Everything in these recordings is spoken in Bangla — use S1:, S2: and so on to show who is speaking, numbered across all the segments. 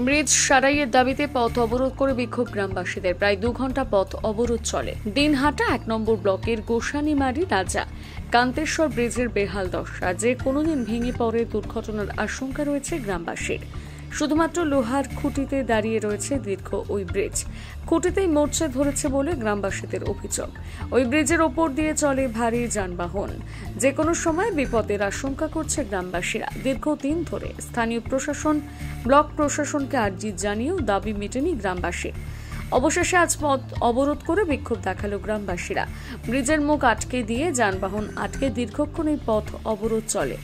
S1: ব্রিজ সারাইয়ের দাবিতে পথ অবরোধ করে বিক্ষোভ গ্রামবাসীদের। প্রায় 2 ঘন্টা পথ অবরোধ চলে। দিনহাটা 1 নম্বর ব্লকের গোসানিমারি রাজা কান্তেশ্বর ব্রিজের বেহাল দশা, যে কোনোদিন ভেঙে পড়ে দুর্ঘটনার আশঙ্কা রয়েছে গ্রামবাসীর। শুধুমাত্র লোহার খুঁটিতে দাঁড়িয়ে রয়েছে দীর্ঘ ওই ব্রিজ। খুঁটিতেই মরচে ধরেছে বলে গ্রামবাসীদের অভিযোগ। ওই ব্রিজের ওপর দিয়ে চলে ভারী যানবাহন, যে কোনো সময় বিপদের আশঙ্কা করছে গ্রামবাসীরা। দীর্ঘদিন ধরে স্থানীয় প্রশাসন, ব্লক প্রশাসনকে আর্জি জানিয়েও দাবি মেটেনি গ্রামবাসীর। অবশেষে আজ পথ অবরোধ করে বিক্ষোভ দেখালো গ্রামবাসীরা। ব্রিজের মুখ আটকে দিয়ে যানবাহন আটকে দীর্ঘক্ষণ এই পথ অবরোধ চলে।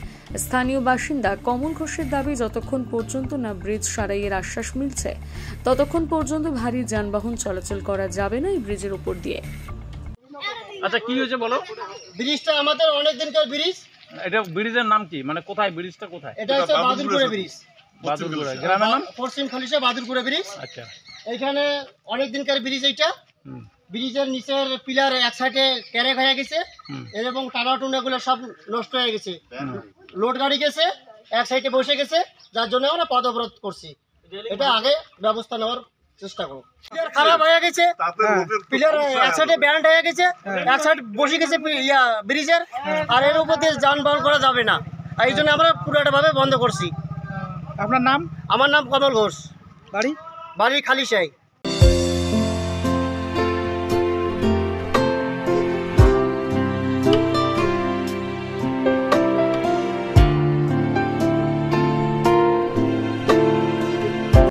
S1: স্থানীয় বাসিন্দা কমল ঘোষের দাবি, যতক্ষণ পর্যন্ত না ব্রিজ সারাইয়ের আশ্বাস মিলছে ততক্ষণ পর্যন্ত ভারী যানবাহন চলাচল করা যাবে না এই ব্রিজের উপর দিয়ে।
S2: আচ্ছা, কি হয়েছে বলো?
S3: ব্রিজটা আমাদের অনেক দিনকার ব্রিজ।
S2: এটা ব্রিজের নাম কি, মানে কোথায় ব্রিজটা কোথায়?
S3: এটা হচ্ছে বাদুরপুরে ব্রিজ।
S2: বাদুরপুরা গ্রামের নাম
S3: পশ্চিম খালিশা বাদুরপুরে ব্রিজ।
S2: আচ্ছা,
S3: এখানে অনেক দিনকার ব্রিজ। এইটা ব্রিজের নিচের পিলার এক সাইডে ক্যারেক হয়ে গেছে এবং টানা টুনাগুলো সব নষ্ট হয়ে গেছে। লোড গাড়ি গেছে এক সাইডে বসে গেছে, যার জন্য আমরা পথ অবরোধ করছি। এটা আগে ব্যবস্থা নেওয়ার চেষ্টা করো। খারাপ হয়ে গেছে, পিলার এক সাইডে ব্যান্ড হয়ে গেছে, এক সাইড বসে গেছে ব্রিজের, আর এর উপর দিয়ে যানবাহন করা যাবে না। এই জন্য আমরা পুরোটা ভাবে বন্ধ করছি।
S4: আপনার নাম?
S3: আমার নাম কমল ঘোষ,
S4: বাড়ি?
S3: বাড়ি খালিশাই।